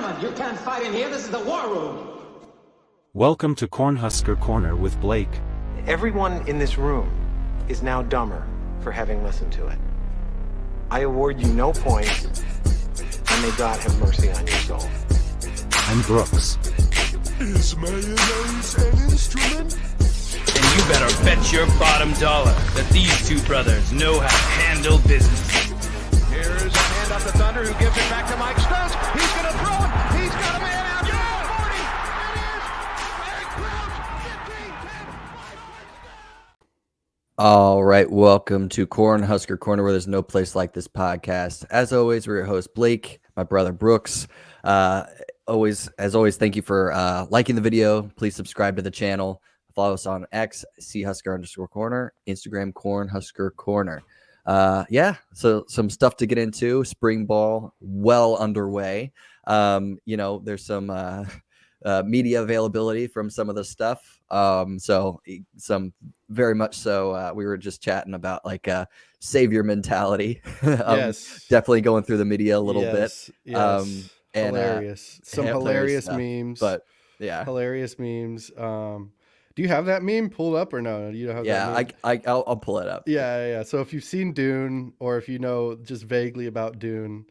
gentlemen, you can't fight in here. This is the war room. Welcome to Cornhusker Corner with Blake. Everyone in this room is now dumber for having listened to it. I award you no points, and may God have mercy on your soul. I'm Brooks. Is mayonnaise an instrument? And you better bet your bottom dollar that these two brothers know how to handle business. Here's a hand up to Thunder, who gives it back to Mike Stokes. He's going to throw it. He's got a man out. Yeah! 40. It is very close. 15, 10, 5. All right, welcome to Cornhusker Corner, where there's no place like this podcast. As always, we're your host Blake, my brother Brooks. As always, thank you for liking the video. Please subscribe to the channel. Follow us on X, @CHusker_corner, Instagram, Cornhusker Corner. So some stuff to get into. Spring ball well underway. There's some media availability from some of the stuff. So some very much so. We were just chatting about like savior mentality. Yes, definitely going through the media a little bit. Yes. And hilarious. Some hilarious stuff, memes. but yeah, hilarious memes. Do you have that meme pulled up or no? You don't have that meme? I'll pull it up. Yeah. So if you've seen Dune, or if you know just vaguely about Dune,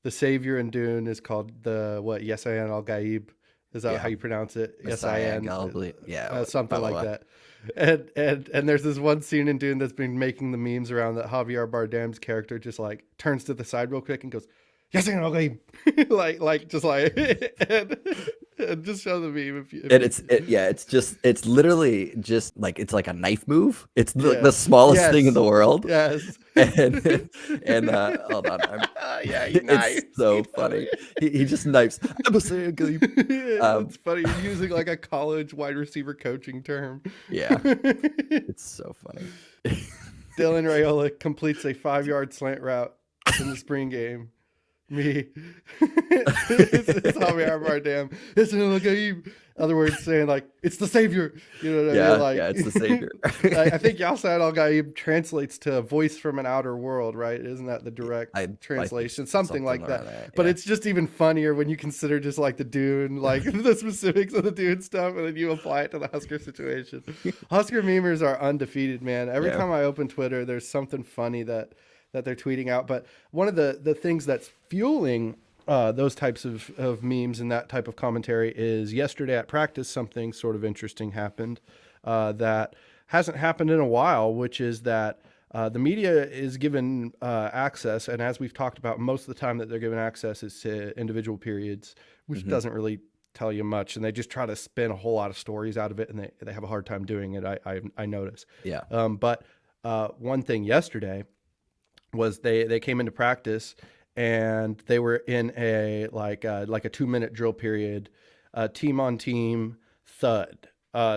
the savior in Dune is called Yesayan al-Gaib. Is that how you pronounce it? Yesayan. Yeah, something like that. And there's this one scene in Dune that's been making the memes around that Javier Bardem's character just like turns to the side real quick and goes, Yesayan al-Gaib. and just show the meme it's literally just like it's like a knife move. It's the smallest thing in the world. Yes. and hold on. He knifes. It's so funny. He just knifes. It's funny. He's using like a college wide receiver coaching term. Yeah. It's so funny. Dylan Raiola completes a 5-yard slant route in the spring game. Me. It's Javier Bardem. It's in other words, saying like it's the savior. You know what I mean? Like, yeah, it's the savior. I think Yasad al-Gaib translates to voice from an outer world, right? Isn't that the direct translation? Something like that. Yeah. But it's just even funnier when you consider just like the Dune, like the specifics of the Dune stuff, and then you apply it to the Husker situation. Husker memers are undefeated, man. Every time I open Twitter, there's something funny that they're tweeting out. But one of the things that's fueling those types of memes and that type of commentary is yesterday at practice, something sort of interesting happened that hasn't happened in a while, which is that the media is given access. And as we've talked about, most of the time that they're given access is to individual periods, which doesn't really tell you much. And they just try to spin a whole lot of stories out of it, and they have a hard time doing it. I notice. Yeah. But one thing yesterday was they came into practice and they were in a 2-minute drill period, team on team thud.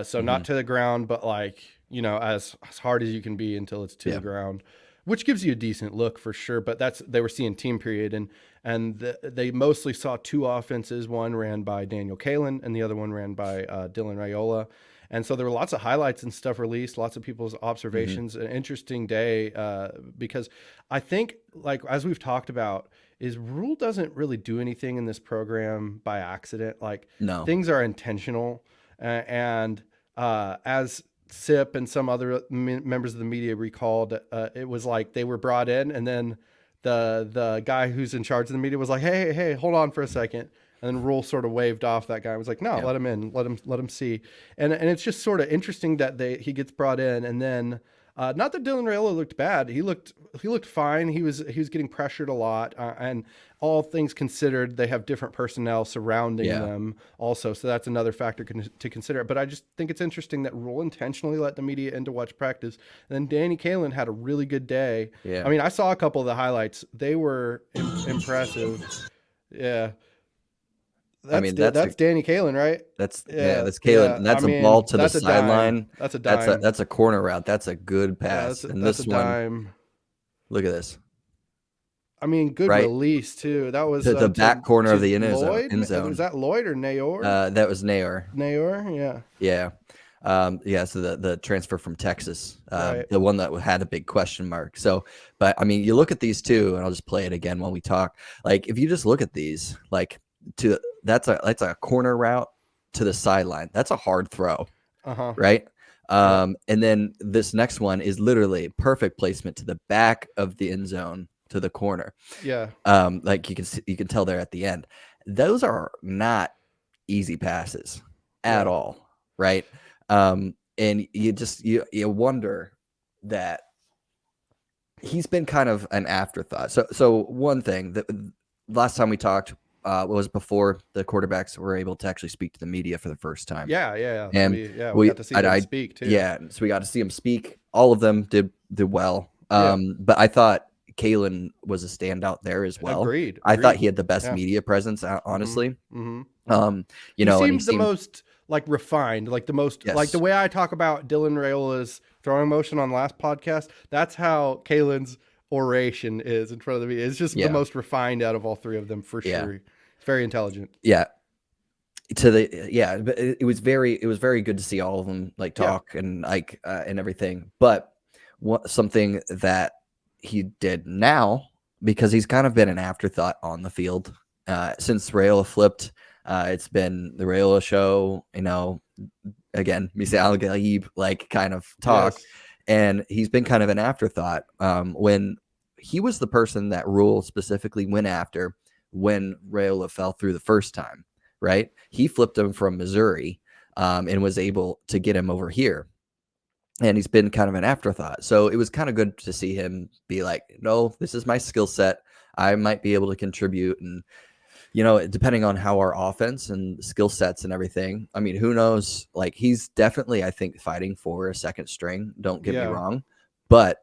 So not to the ground, but as hard as you can be until it's to the ground, which gives you a decent look for sure. But they were seeing team period, and they mostly saw two offenses. One ran by Daniel Kalen and the other one ran by Dylan Raiola. And so there were lots of highlights and stuff released, lots of people's observations. An interesting day because I think, like as we've talked about, is Rule doesn't really do anything in this program by accident. Like things are intentional. And as SIP and some other members of the media recalled, it was like they were brought in, and then the guy who's in charge of the media was like, hey, hold on for a second. And then Rule sort of waved off that guy. I was like, no, let him in, let him see. And it's just sort of interesting that he gets brought in, and then not that Dylan Raiola looked bad. He looked fine. He was getting pressured a lot, and all things considered, they have different personnel surrounding them also. So that's another factor to consider. But I just think it's interesting that Rule intentionally let the media in to watch practice. And then Danny Kalen had a really good day. Yeah. I mean, I saw a couple of the highlights. They were impressive. Yeah. That's Danny Kalen, right? That's Kalen. Yeah, and that's a ball to the sideline. That's a dime. That's a corner route. That's a good pass. That's a dime. Look at this. I mean, good release too. That was the back corner of the end zone. Was that Lloyd or Nayor? That was Nayor. Nayor, yeah. So the transfer from Texas, the one that had a big question mark. So, but I mean, you look at these two, and I'll just play it again while we talk. Like, if you just look at these, like, to that's a corner route to the sideline. That's a hard throw, right? And then this next one is literally perfect placement to the back of the end zone to the corner. Yeah. Like you can tell there at the end. Those are not easy passes at all, right? And you wonder that he's been kind of an afterthought. So one thing that last time we talked was before the quarterbacks were able to actually speak to the media for the first time. Yeah. And we got to see him speak too. Yeah, so we got to see him speak. All of them did well. But I thought Kalen was a standout there as well. Agreed. I thought he had the best media presence, honestly. You know, he and seems the most like refined, like the most like the way I talk about Dylan Raiola's throwing motion on last podcast. That's how Kalen's oration is in front of the media. It's just the most refined out of all three of them for sure. It's very intelligent. Yeah. But it was very good to see all of them like talk and like and everything. But something that he did now, because he's kind of been an afterthought on the field since Raiola flipped. It's been the Raiola show, you know, again, Misa Al-Ghaib like kind of talk. And he's been kind of an afterthought when he was the person that Rule specifically went after when Raiola fell through the first time, right? He flipped him from Missouri and was able to get him over here. And he's been kind of an afterthought. So it was kind of good to see him be like, no, this is my skill set. I might be able to contribute. And, you know, depending on how our offense and skill sets and everything, I mean, who knows? Like, he's definitely, I think, fighting for a second string. Don't get me wrong. But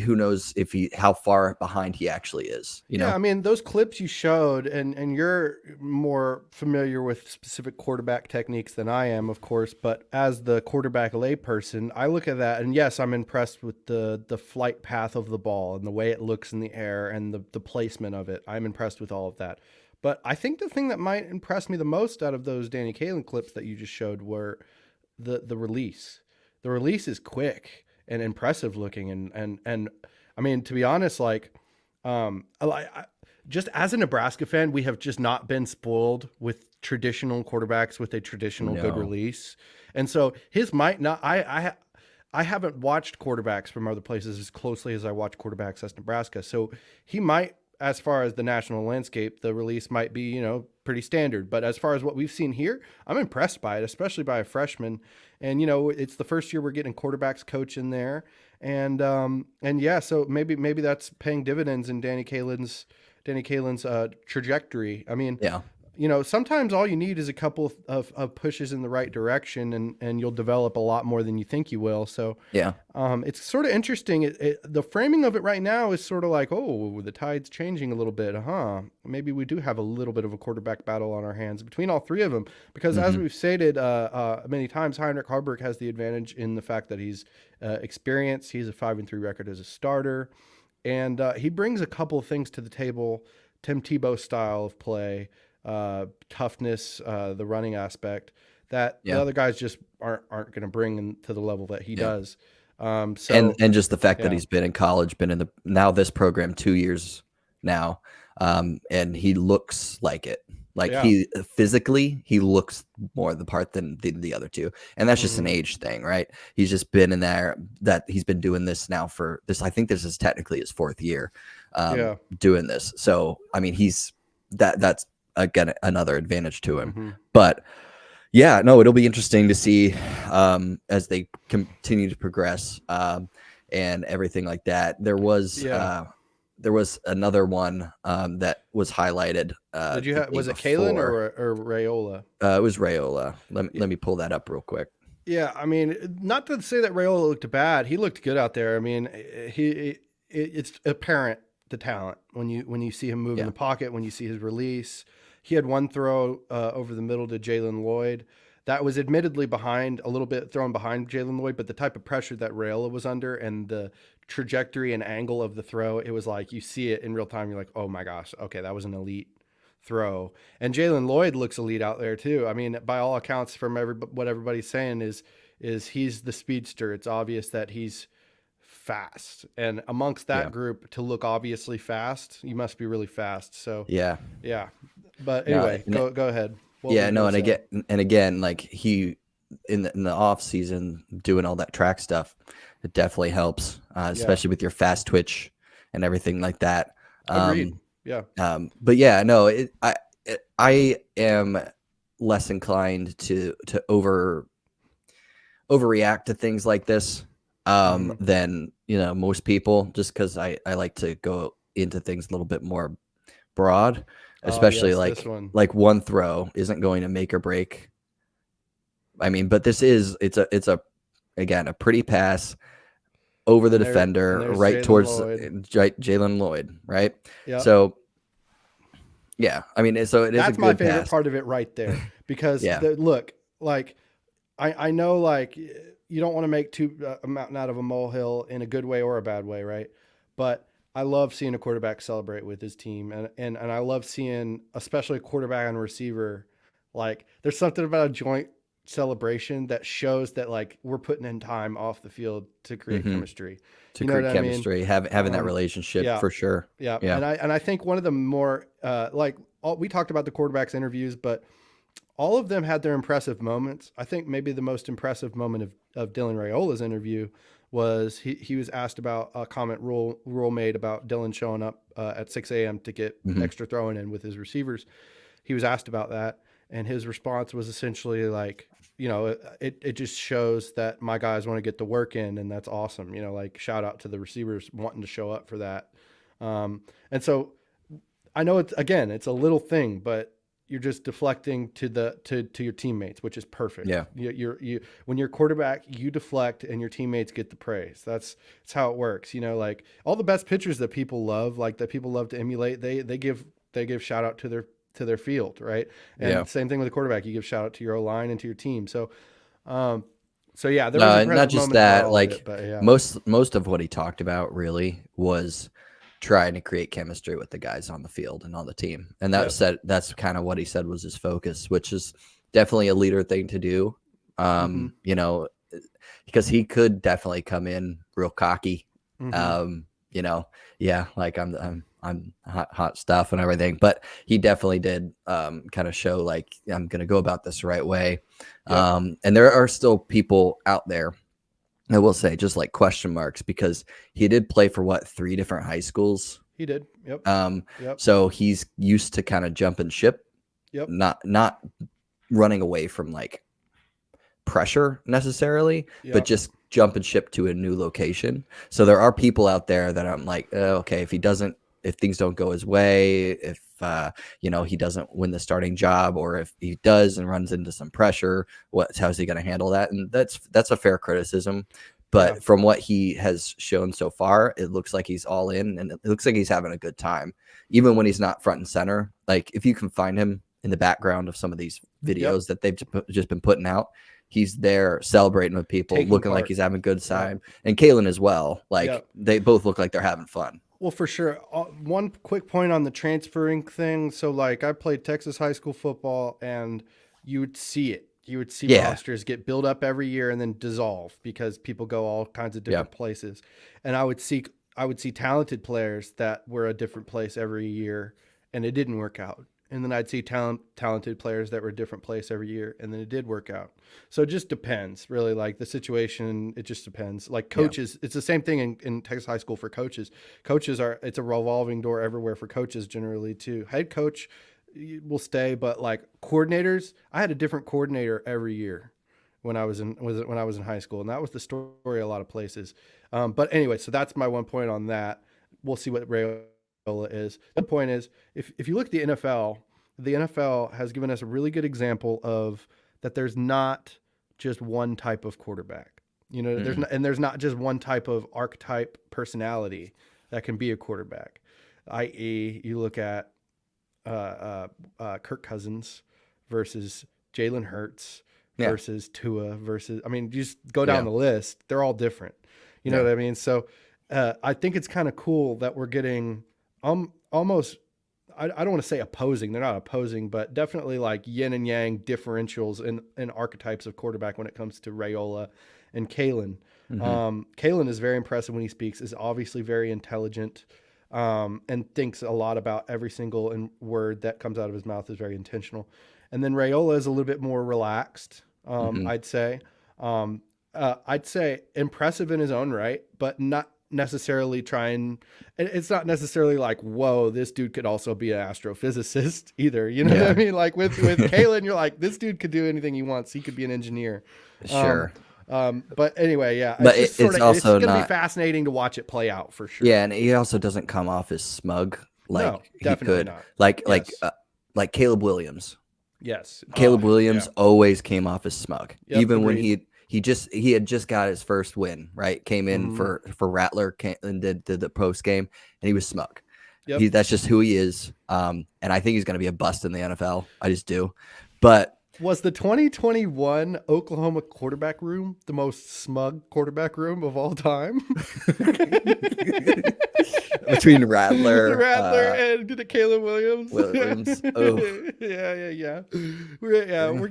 who knows how far behind he actually is, you know? I mean, those clips you showed, and you're more familiar with specific quarterback techniques than I am, of course, but as the quarterback lay person, I look at that, and yes, I'm impressed with the flight path of the ball and the way it looks in the air and the placement of it. I'm impressed with all of that. But I think the thing that might impress me the most out of those Danny Kalen clips that you just showed were the release. The release is quick and impressive looking. And I mean, to be honest, like, just as a Nebraska fan, we have just not been spoiled with traditional quarterbacks with a traditional good release. And so his might not, I haven't watched quarterbacks from other places as closely as I watch quarterbacks as Nebraska. So he might, as far as the national landscape, the release might be, you know, pretty standard. But as far as what we've seen here, I'm impressed by it, especially by a freshman. And, you know, it's the first year we're getting quarterbacks coach in there. And yeah, so maybe that's paying dividends in Danny Kalen's trajectory. I mean, you know, sometimes all you need is a couple of pushes in the right direction and you'll develop a lot more than you think you will. So it's sort of interesting. The framing of it right now is sort of like, oh, the tide's changing a little bit. Maybe we do have a little bit of a quarterback battle on our hands between all three of them, because as we've stated many times, Heinrich Haarberg has the advantage in the fact that he's experienced. He's a 5-3 record as a starter, and he brings a couple of things to the table. Tim Tebow style of play, toughness, the running aspect that the other guys just aren't going to bring to the level that he does. And just the fact that he's been in college, been in now this program 2 years now, and he looks like it. Like he physically, he looks more the part than the other two, and that's just an age thing, right? He's just been in there. That he's been doing this now for this. I think this is technically his 4th year doing this. So I mean, that's again another advantage to him. But yeah, no, it'll be interesting to see as they continue to progress and everything like that. There was another one that was highlighted. Was it Kalen or Raiola? It was Raiola. Let me pull that up real quick. Yeah, I mean, not to say that Raiola looked bad. He looked good out there. I mean, it's apparent the talent when you see him move in the pocket, when you see his release. He had one throw over the middle to Jalen Lloyd that was admittedly behind a little bit, thrown behind Jalen Lloyd, but the type of pressure that Raiola was under and the trajectory and angle of the throw, it was like you see it in real time. You're like, oh my gosh, okay, that was an elite throw. And Jalen Lloyd looks elite out there too. I mean, by all accounts, from what everybody's saying is he's the speedster. It's obvious that he's fast, and amongst that group, to look obviously fast, you must be really fast. So yeah, But anyway, go ahead. And again, like he in the off season doing all that track stuff, it definitely helps, especially with your fast twitch and everything like that. Agreed. But yeah, no, I am less inclined to overreact to things like this than most people, just because I like to go into things a little bit more broad, especially like one throw isn't going to make or break. I mean, but it's a again a pretty pass over the defender right towards Jalen Lloyd, right? Yeah. So yeah, I mean, that's my favorite part of it right there, because look, like I know, like, you don't want to make a mountain out of a molehill in a good way or a bad way, right? But I love seeing a quarterback celebrate with his team, and I love seeing, especially a quarterback and receiver, like there's something about a joint celebration that shows that like we're putting in time off the field to create chemistry, having that relationship for sure. Yeah. And I think one of the more we talked about the quarterbacks interviews, but all of them had their impressive moments. I think maybe the most impressive moment of Dylan Raiola's interview was he was asked about a comment rule made about Dylan showing up at 6 a.m. to get extra throwing in with his receivers. He was asked about that, and his response was essentially like, it just shows that my guys want to get the work in, and that's awesome. Like, shout out to the receivers wanting to show up for that. And so I know it's a little thing, but you're just deflecting to your teammates, which is perfect. Yeah. You when you're quarterback, you deflect and your teammates get the praise. That's how it works. Like all the best pitchers that people love, to emulate, they give shout out to their field, right? And same thing with the quarterback. You give shout out to your O-line and to your team. So there was not just that, like most of what he talked about really was trying to create chemistry with the guys on the field and on the team. And that's kind of what he said was his focus, which is definitely a leader thing to do. Because he could definitely come in real cocky, like I'm hot stuff and everything, but he definitely did kind of show like, I'm going to go about this the right way. And there are still people out there, I will say, just like question marks, because he did play for 3 different high schools. He did. Yep. So he's used to kind of jumping ship. Yep. Not running away from like pressure necessarily, but just jumping ship to a new location. So there are people out there that I'm like, okay, if things don't go his way, if he doesn't win the starting job, or if he does and runs into some pressure, how's he going to handle that? And that's a fair criticism. But from what he has shown so far, it looks like he's all in, and it looks like he's having a good time, even when he's not front and center. Like, if you can find him in the background of some of these videos that they've just been putting out, he's there celebrating with people, looking like he's having a good time. And Kalen as well. Like, they both look like they're having fun. Well, for sure. One quick point on the transferring thing. So, like, I played Texas high school football, and you would see it. You would see rosters get built up every year and then dissolve because people go all kinds of different places. And I would see talented players that were a different place every year, and it didn't work out. And then I'd see talented players that were a different place every year, and then it did work out. So it just depends, really. Like, the situation, it just depends. Like, coaches, it's the same thing in Texas high school for coaches. It's a revolving door everywhere for coaches generally too. Head coach will stay, but like coordinators, I had a different coordinator every year when I was in high school, and that was the story a lot of places. But anyway, so that's my one point on that. We'll see what Rayola is. The point is, if you look at the NFL has given us a really good example of that there's not just one type of quarterback. There's not just one type of archetype personality that can be a quarterback. I.e., you look at Kirk Cousins versus Jalen Hurts versus Tua versus, you just go down the list. They're all different. You know what I mean? So I think it's kind of cool that we're getting almost, I don't want to say opposing. They're not opposing, but definitely like yin and yang differentials in archetypes of quarterback when it comes to Raiola and Kalen. Kalen is very impressive when he speaks, is obviously very intelligent. and thinks a lot about every single word that comes out of his mouth is very intentional. And then Raiola is a little bit more relaxed, I'd say. I'd say impressive in his own right, but not necessarily it's not necessarily like, whoa, this dude could also be an astrophysicist either. You know what I mean? Like with Kalen, you're like, this dude could do anything he wants. He could be an engineer. Sure. But anyway, yeah. But it's also going to be fascinating to watch it play out for sure. Yeah, and he also doesn't come off as smug like No, he definitely could. not. Like Caleb Williams. Yes. Caleb Williams always came off as smug, Yep, even when agreed. he had just got his first win. Right, came in for Rattler and did the post game, and he was smug. Yep. That's just who he is. And I think he's going to be a bust in the NFL. I just do. But was the 2021 Oklahoma quarterback room the most smug quarterback room of all time? between Rattler and Caleb Williams. Oh. yeah. We're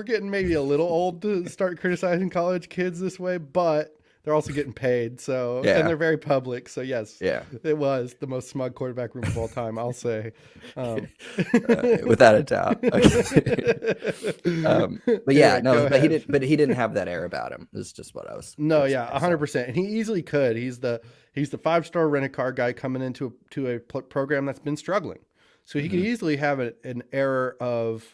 getting maybe a little old to start criticizing college kids this way, but they're also getting paid. So and they're very public. So yes, it was the most smug quarterback room of all time, I'll say, without a doubt. But yeah, no, but he didn't have that air about him. This is just what I was. 100%, and he easily could. He's the 5-star rent-a-car guy coming into a program that's been struggling, so he could easily have an aura of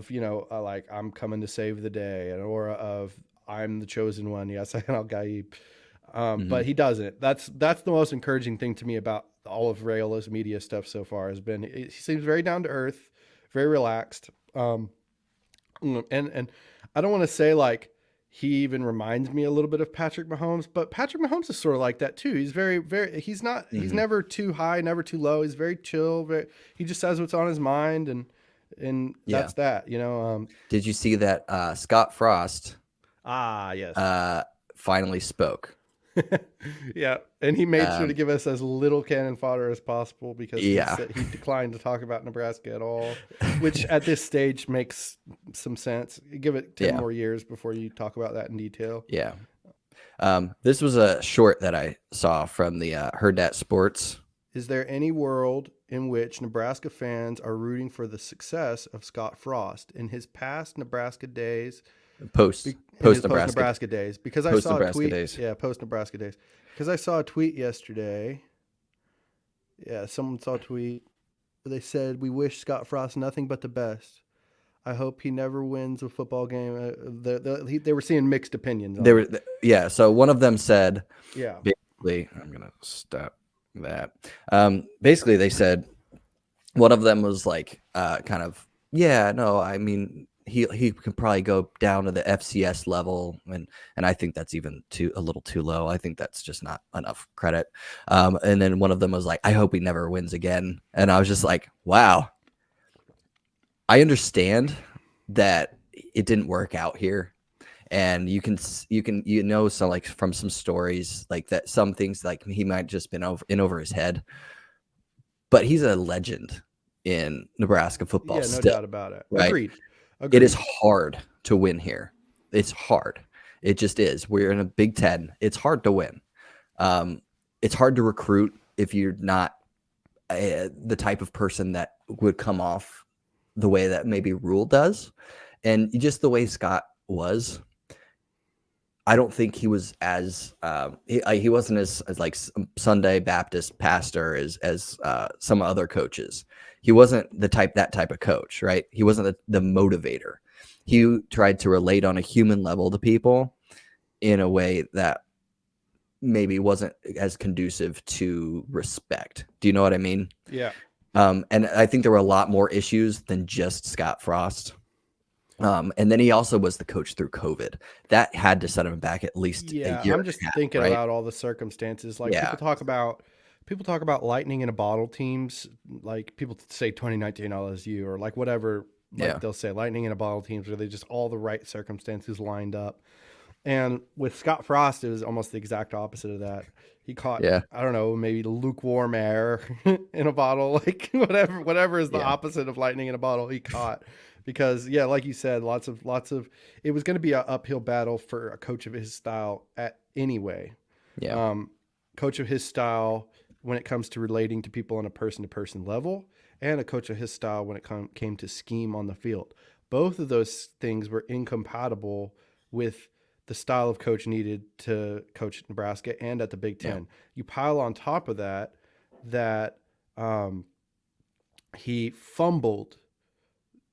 like, I'm coming to save the day, an aura of I'm the chosen one. Yes, I'll guide you. But he doesn't. That's the most encouraging thing to me about all of Raiola's media stuff so far has been he seems very down to earth, very relaxed. And I don't want to say like he even reminds me a little bit of Patrick Mahomes, but Patrick Mahomes is sort of like that too. He's he's never too high, never too low. He's very chill. He just says what's on his mind, and that's that, you know. Did you see that Scott Frost? Yes. Finally spoke. Yeah, and he made sure to give us as little cannon fodder as possible because he declined to talk about Nebraska at all, which at this stage makes some sense. Give it 10 more years before you talk about that in detail. Yeah. This was a short that I saw from the Heard That Sports. Is there any world in which Nebraska fans are rooting for the success of Scott Frost in his past Nebraska days? Post Nebraska days, because I saw a tweet. Days. Yeah, post Nebraska days. Because I saw a tweet yesterday. Yeah, someone saw a tweet where they said, "We wish Scott Frost nothing but the best. I hope he never wins a football game." They were seeing mixed opinions. So one of them said, basically, I'm gonna stop that. Basically, they said one of them was like, I mean, he could probably go down to the FCS level, and I think that's even a little too low. I think that's just not enough credit. And then one of them was like, I hope he never wins again. And I was just like, wow. I understand that it didn't work out here, and you know, so like from some stories like that, some things like he might just been over his head, but he's a legend in Nebraska football. Yeah, no doubt about it. Right? Agreed. It is hard to win here. It's hard. It just is. We're in a Big Ten. It's hard to win. It's hard to recruit if you're not the type of person that would come off the way that maybe Rule does. And just the way Scott was, I don't think he was as he wasn't as like Sunday Baptist pastor as some other coaches. He wasn't that type of coach, right? He wasn't the motivator. He tried to relate on a human level to people in a way that maybe wasn't as conducive to respect. Do you know what I mean? Yeah. And I think there were a lot more issues than just Scott Frost. And then he also was the coach through COVID. That had to set him back at least a year. I'm just thinking about all the circumstances. Like people talk about lightning in a bottle teams. Like people say 2019 LSU or like whatever. They'll say lightning in a bottle teams where they just all the right circumstances lined up. And with Scott Frost, it was almost the exact opposite of that. He caught, I don't know, maybe lukewarm air in a bottle, like whatever is the opposite of lightning in a bottle he caught. Because, like you said, lots of it was going to be an uphill battle for a coach of his style anyway. Yeah. coach of his style when it comes to relating to people on a person-to-person level, and a coach of his style when it came to scheme on the field. Both of those things were incompatible with the style of coach needed to coach at Nebraska and at the Big Ten. Yeah. You pile on top of that he fumbled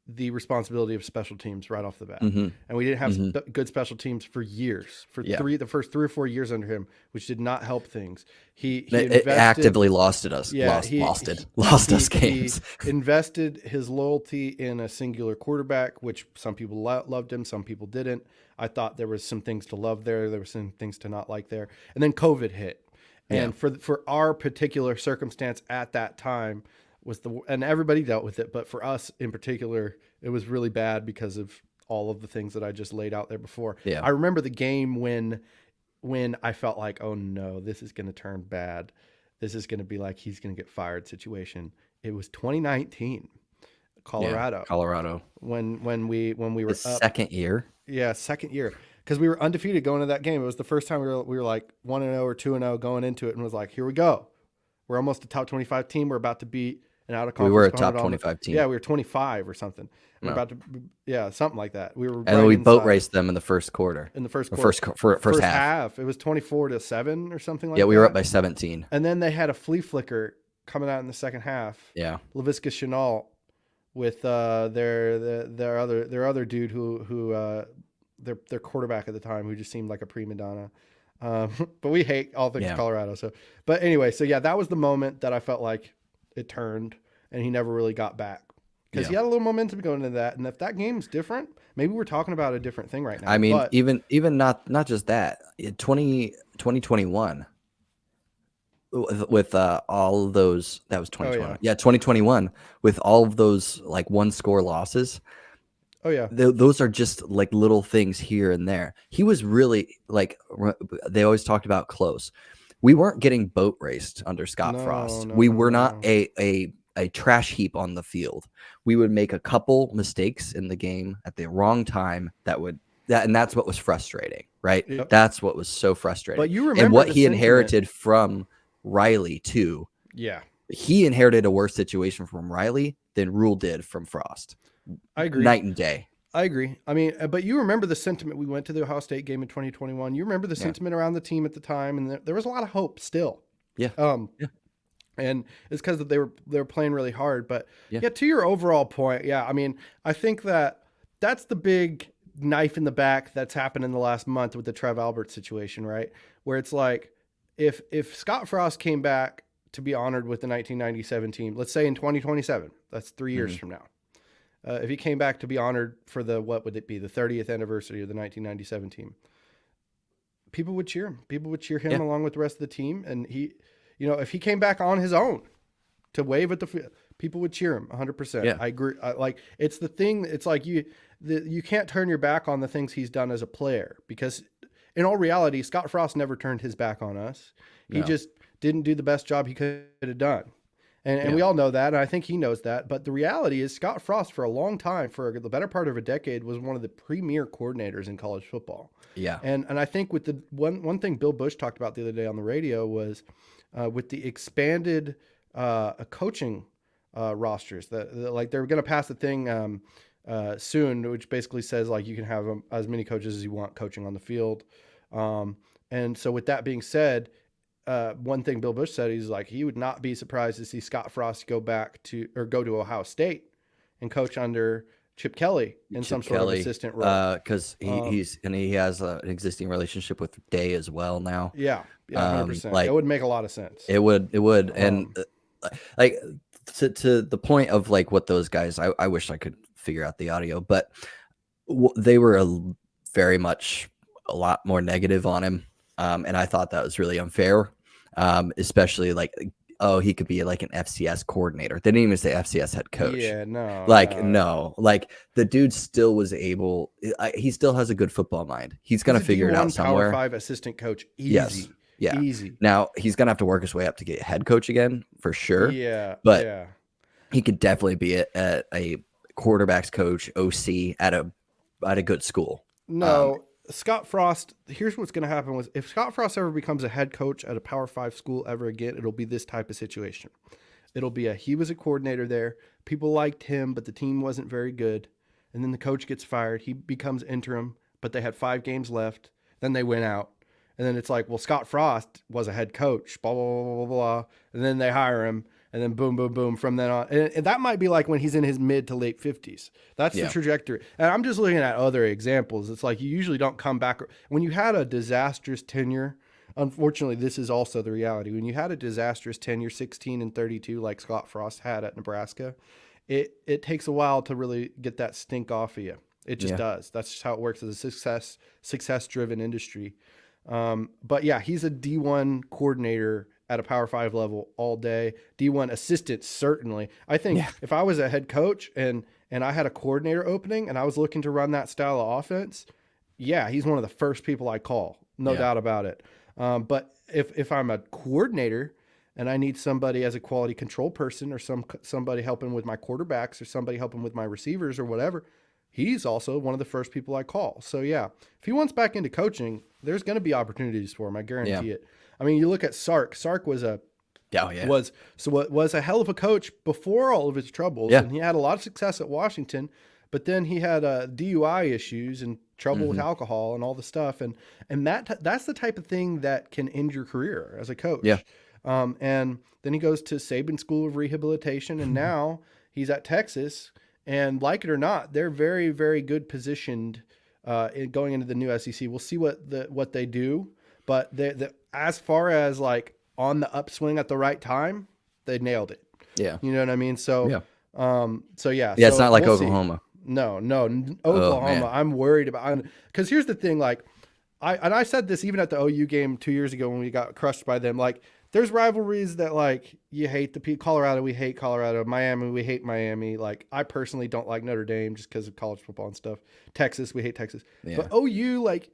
the responsibility of special teams right off the bat. And we didn't have good special teams for years, the first 3 or 4 years under him, which did not help things. He actively lost us games. He invested his loyalty in a singular quarterback, which some people loved him, some people didn't. I thought there was some things to love there. There were some things to not like there. And then COVID hit. And for our particular circumstance at that time, and everybody dealt with it, but for us in particular, it was really bad because of all of the things that I just laid out there before. I remember the game when I felt like, oh no, this is going to turn bad. This is going to be like he's going to get fired situation. It was 2019, Colorado. When we were up. Second year. Yeah, second year. Because we were undefeated going into that game. It was the first time we were like 1-0 or 2-0 going into it, and was like, here we go. We're almost a top 25 team. We're about to beat an out of conference. We were a top 25 team. Yeah, we were 25 or something. We're about to, something like that. We were, and then we boat raced them in the first quarter. In the first quarter, first half. It was 24-7 or something like that. Yeah, we were up by 17. And then they had a flea flicker coming out in the second half. Yeah, Laviska Shenault with their other dude who their quarterback at the time, who just seemed like a prima donna. But we hate all things Colorado. So, but anyway, that was the moment that I felt like it turned, and he never really got back, because he had a little momentum going into that. And if that game's different, maybe we're talking about a different thing right now. I mean, even not just that, 2021 with all of those, that was 2021. 2021 with all of those like 1-score losses. Oh yeah, those are just like little things here and there. He was really like, they always talked about close. We weren't getting boat raced under Scott Frost. We were not a trash heap on the field. We would make a couple mistakes in the game at the wrong time and that's what was frustrating, right? Yep. That's what was so frustrating. But you remember and what he inherited from Riley too. Yeah, he inherited a worse situation from Riley than Rule did from Frost. I agree. Night and day. I agree. I mean, but you remember the sentiment. We went to the Ohio State game in 2021. You remember the sentiment around the team at the time, and there was a lot of hope still. Yeah. And it's because they were playing really hard. But to your overall point, I mean, I think that's the big knife in the back that's happened in the last month with the Trev Albert situation, right? Where it's like, if Scott Frost came back to be honored with the 1997 team, let's say in 2027, that's 3 years from now. If he came back to be honored for what would it be, the 30th anniversary of the 1997 team, people would cheer him. People would cheer him along with the rest of the team. And he, if he came back on his own to wave at the field, people would cheer him 100%. Yeah. I agree. It's the thing. It's like you can't turn your back on the things he's done as a player, because in all reality, Scott Frost never turned his back on us. He just didn't do the best job he could have done. And we all know that, and I think he knows that. But the reality is, Scott Frost, for a long time, for the better part of a decade, was one of the premier coordinators in college football. Yeah. And I think with the one thing Bill Bush talked about the other day on the radio was with the expanded coaching rosters, that like they're going to pass a thing soon, which basically says like you can have as many coaches as you want coaching on the field. And so with that being said, one thing Bill Bush said, he's like, he would not be surprised to see Scott Frost go to Ohio State and coach under Chip Kelly in some sort of assistant role. Because he has an existing relationship with Day as well now. Yeah, 100%. It would make a lot of sense. It would. And like to the point of like what those guys, I wish I could figure out the audio, but they were very much a lot more negative on him. And I thought that was really unfair, especially like, oh, he could be like an FCS coordinator. They didn't even say FCS head coach. Yeah, no. No. Like the dude still was able. He still has a good football mind. He's gonna figure it out somewhere. Power 5 assistant coach. Easy. Yes. Yeah. Easy. Now he's gonna have to work his way up to get head coach again for sure. Yeah. But he could definitely be a quarterbacks coach, OC at a good school. No. Scott Frost, here's what's going to happen was if Scott Frost ever becomes a head coach at a Power 5 school ever again, it'll be this type of situation. It'll be he was a coordinator there. People liked him, but the team wasn't very good. And then the coach gets fired. He becomes interim, but they had 5 games left. Then they went out. And then it's like, well, Scott Frost was a head coach, blah, blah, blah, blah, blah. And then they hire him. And then boom, boom, boom from then on. And that might be like when he's in his mid to late 50s. That's the trajectory. And I'm just looking at other examples. It's like you usually don't come back. When you had a disastrous tenure, unfortunately, this is also the reality. When you had a disastrous tenure, 16-32, like Scott Frost had at Nebraska, it takes a while to really get that stink off of you. It just does. That's just how it works as a success-driven industry. But yeah, he's a D1 coordinator at a Power 5 level all day. D1 assistant, certainly. I think if I was a head coach and I had a coordinator opening and I was looking to run that style of offense, he's one of the first people I call. No doubt about it. But if I'm a coordinator and I need somebody as a quality control person or somebody helping with my quarterbacks or somebody helping with my receivers or whatever, he's also one of the first people I call. So if he wants back into coaching, there's going to be opportunities for him. I guarantee it. I mean, you look at Sark. Sark was a hell of a coach before all of his troubles, and he had a lot of success at Washington. But then he had DUI issues and trouble with alcohol and all the stuff, and that's the type of thing that can end your career as a coach. And then he goes to Saban School of Rehabilitation, and now he's at Texas. And like it or not, they're very, very good positioned in going into the new SEC. We'll see what they do, but as far as like on the upswing at the right time, they nailed it. Yeah, you know what I mean. So it's not like Oklahoma. No, Oklahoma. I'm worried about because here's the thing. Like I said this even at the OU game 2 years ago when we got crushed by them. Like there's rivalries that like you hate Colorado. We hate Colorado. Miami. We hate Miami. Like I personally don't like Notre Dame just because of college football and stuff. Texas. We hate Texas. But OU, like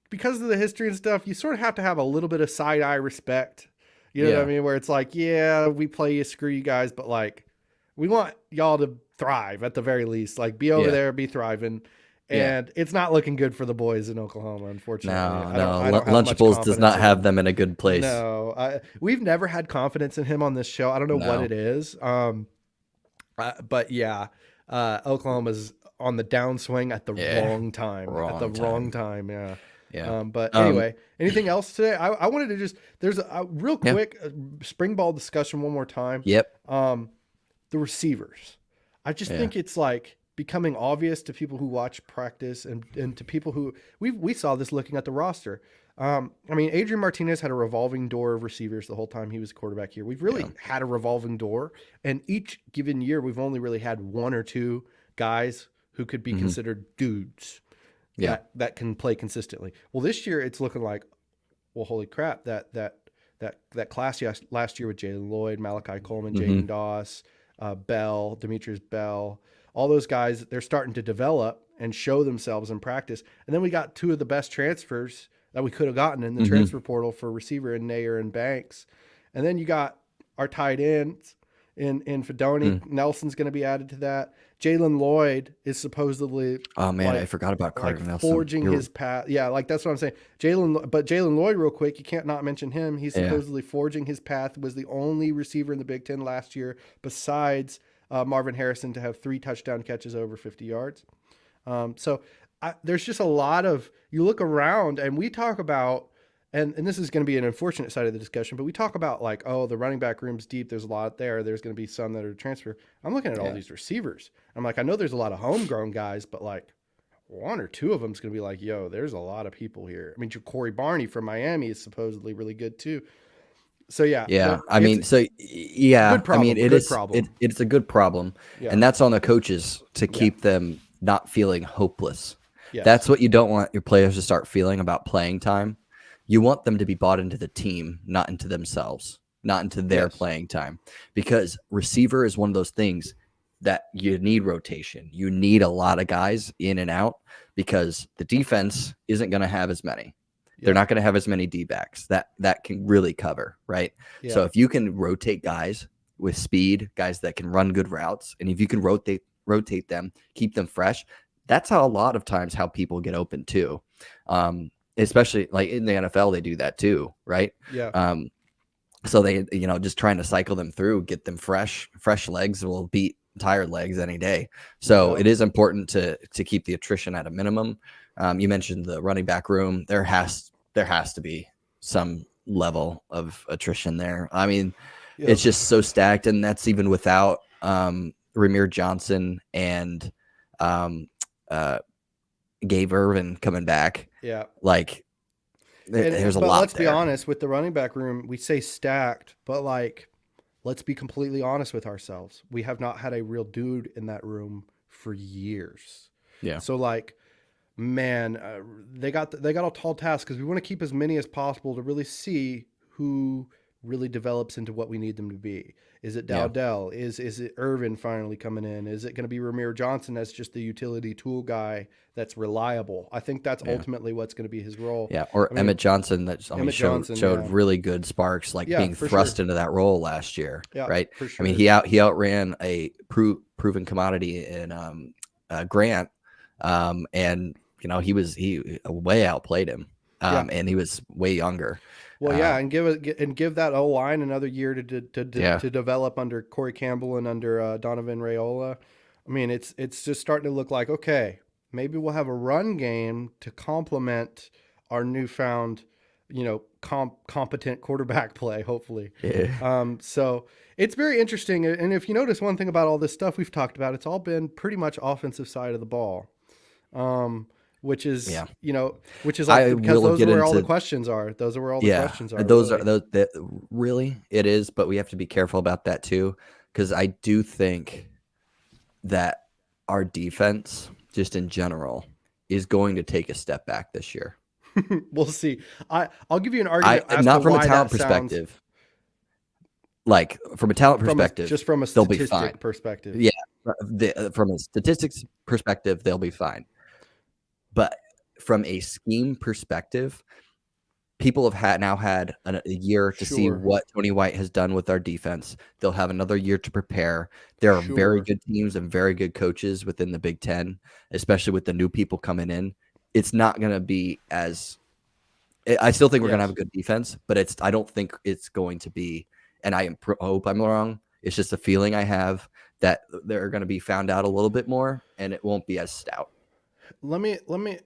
because of the history and stuff, you sort of have to have a little bit of side eye respect. You know what I mean? Where it's like, we play you, screw you guys, but like we want y'all to thrive at the very least. Like be over there, be thriving. And it's not looking good for the boys in Oklahoma, unfortunately. No. Lunchables does not have them in a good place. No, we've never had confidence in him on this show. I don't know what it is. But Oklahoma's on the downswing at the wrong time. Wrong time. Yeah. But anyway, anything else today? I wanted to there's a real quick spring ball discussion one more time. The receivers. I just think it's like becoming obvious to people who watch practice and to people who we saw this looking at the roster. I mean, Adrian Martinez had a revolving door of receivers the whole time he was quarterback here. We've really had a revolving door, and each given year we've only really had one or two guys who could be considered dudes that can play consistently. Well, this year it's looking like, well, holy crap, that class last year with Jalen Lloyd, Malachi Coleman, Jaden Doss, Bell, Demetrius Bell, all those guys, they're starting to develop and show themselves in practice. And then we got two of the best transfers that we could have gotten in the transfer portal for receiver in Nayer and Banks. And then you got our tight ends in Fedoni. Nelson's going to be added to that. Jalen Lloyd is supposedly I forgot about Carter Nelson forging his path. Yeah, like that's what I'm saying. Jalen Lloyd, real quick, you can't not mention him. He's supposedly forging his path. Was the only receiver in the Big Ten last year besides Marvin Harrison to have 3 touchdown catches over 50 yards. There's just a lot of, you look around and we talk about, and this is going to be an unfortunate side of the discussion, but we talk about like, the running back room's deep. There's a lot there. There's going to be some that are transfer. I'm looking at all these receivers. I'm like, I know there's a lot of homegrown guys, but like 1 or 2 of them is going to be like, there's a lot of people here. I mean, Corey Barney from Miami is supposedly really good too. So good problem. It's a good problem, and that's on the coaches to keep them not feeling hopeless. That's what you don't want your players to start feeling about playing time. You want them to be bought into the team, not into themselves, not into their playing time, because receiver is one of those things that you need rotation. You need a lot of guys in and out because the defense isn't going to have as many. They're not going to have as many D-backs that can really cover, right? So if you can rotate guys with speed, guys that can run good routes, and if you can rotate them, keep them fresh, that's how a lot of times how people get open too. Especially like in the NFL, they do that too, right? Yeah. So they, just trying to cycle them through, get them fresh legs will beat tired legs any day. So it is important to keep the attrition at a minimum. You mentioned the running back room. There has to be some level of attrition there. I mean, it's just so stacked, and that's even without Ramir Johnson and Gabe Irvin coming back. Yeah. Like there's a lot. Let's be honest, with the running back room, we say stacked, but like, let's be completely honest with ourselves. We have not had a real dude in that room for years. Yeah. So like, man, they got a tall task because we want to keep as many as possible to really see who really develops into what we need them to be. Is it Dowdell? Is it Irvin finally coming in? Is it going to be Ramir Johnson as just the utility tool guy that's reliable? I think that's ultimately what's going to be his role. Yeah, or Emmett Johnson that showed really good sparks, like being thrust into that role last year, right? For sure. I mean, he outran a proven commodity in Grant, and he way outplayed him, and he was way younger. Well, and give that O line another year to develop under Corey Campbell and under Donovan Raiola. I mean, it's just starting to look like, okay, maybe we'll have a run game to complement our newfound, competent quarterback play. Hopefully, so it's very interesting. And if you notice one thing about all this stuff we've talked about, it's all been pretty much offensive side of the ball. Which is like, because those are where all the questions are. Those are where all the questions are. Really, it is, but we have to be careful about that too, because I do think that our defense, just in general, is going to take a step back this year. We'll see. I'll give you an argument. Not from a talent perspective. Like from a talent perspective, just from a statistic perspective. Yeah, from a statistics perspective, they'll be fine. But from a scheme perspective, people have now had a year to see what Tony White has done with our defense. They'll have another year to prepare. There are very good teams and very good coaches within the Big Ten, especially with the new people coming in. It's not going to be as – I still think we're going to have a good defense, but I don't think it's going to be – and I hope I'm wrong. It's just a feeling I have that they're going to be found out a little bit more, and it won't be as stout. Let me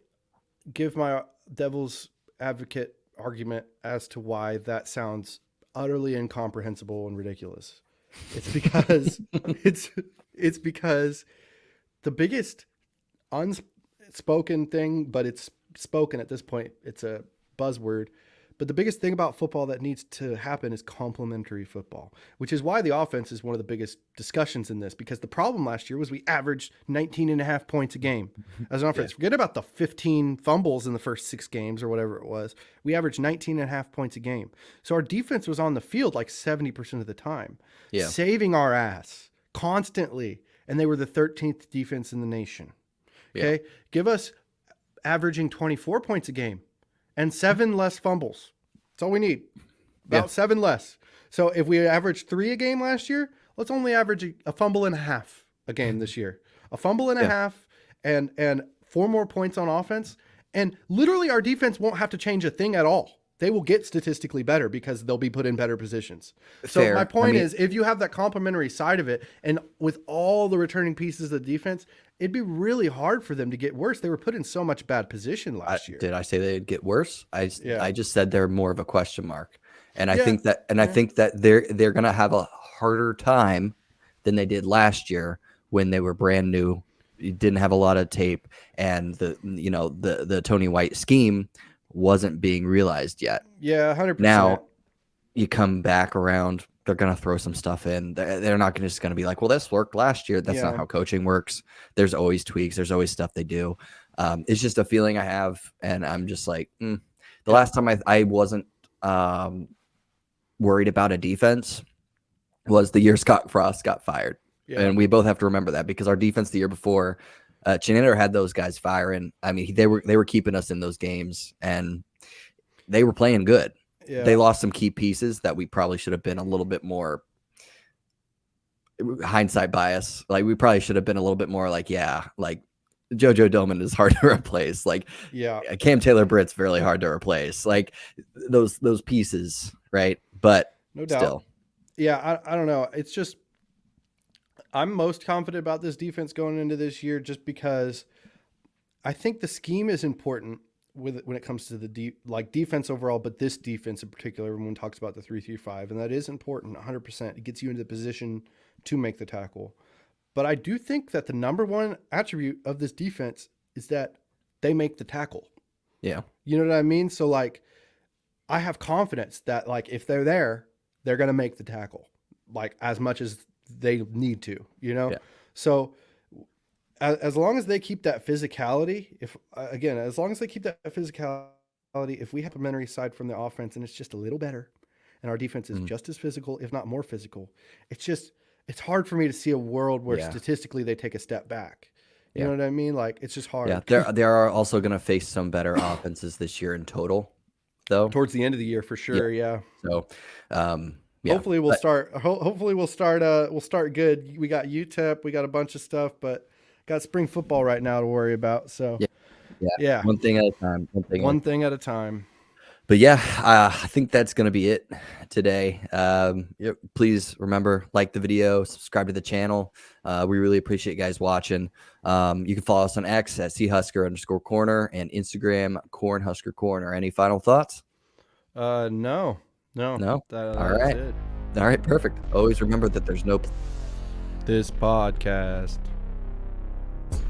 give my devil's advocate argument as to why that sounds utterly incomprehensible and ridiculous. It's because it's because the biggest unspoken thing, but it's spoken at this point. It's a buzzword. But the biggest thing about football that needs to happen is complementary football, which is why the offense is one of the biggest discussions in this, because the problem last year was we averaged 19.5 points a game as an offense. Forget about the 15 fumbles in the first 6 games or whatever it was. We averaged 19.5 points a game. So our defense was on the field like 70% of the time, saving our ass constantly. And they were the 13th defense in the nation. Okay. Yeah. Give us averaging 24 points a game and 7 less fumbles. That's all we need. About 7 less. So if we averaged 3 a game last year, let's only average a fumble and a half a game this year. A fumble and a half and 4 more points on offense. And literally our defense won't have to change a thing at all. They will get statistically better because they'll be put in better positions. So my point is, if you have that complementary side of it, and with all the returning pieces of the defense, it'd be really hard for them to get worse. They were put in so much bad position last year. Did I say they'd get worse? I just said they're more of a question mark. And I think that they're going to have a harder time than they did last year when they were brand new. You didn't have a lot of tape, and the Tony White scheme wasn't being realized yet. Yeah, 100%. Now you come back around, they're going to throw some stuff in. They're not just going to be like, well, this worked last year. That's not how coaching works. There's always tweaks. There's always stuff they do. It's just a feeling I have. And I'm just like, The last time I wasn't worried about a defense was the year Scott Frost got fired. Yeah. And we both have to remember that, because our defense the year before, Chineder had those guys firing. I mean, they were keeping us in those games, and they were playing good. Yeah. They lost some key pieces that we probably should have been a little bit more hindsight bias. Like, we probably should have been a little bit more like JoJo Domann is hard to replace. Like, yeah, Cam Taylor-Britt's fairly hard to replace. Like those pieces, right? But no doubt. Still. Yeah, I don't know. It's just I'm most confident about this defense going into this year just because I think the scheme is important when it comes to the defense overall, but this defense in particular, everyone talks about the 3-3-5, and that is important 100%. It gets you into the position to make the tackle. But I do think that the number one attribute of this defense is that they make the tackle. Yeah. You know what I mean? So like I have confidence that like if they're there, they're going to make the tackle like as much as they need to, you know? Yeah. So as long as they keep that physicality, as long as they keep that physicality, if we have a complementary side from the offense and it's just a little better and our defense is just as physical, if not more physical, it's hard for me to see a world where statistically they take a step back. You know what I mean? Like it's just hard. Yeah. They are also going to face some better offenses this year in total though. Towards the end of the year for sure. Yeah. So, hopefully we'll start good. We got UTEP, we got a bunch of stuff, but got spring football right now to worry about. So yeah. One thing at a time. One thing at a time. But yeah, I think that's going to be it today. Please remember, like the video, subscribe to the channel. We really appreciate you guys watching. You can follow us on X at @chusker_corner and Instagram Cornhusker Any final thoughts? No. All right. It. All right. Perfect. Always remember that there's no this podcast.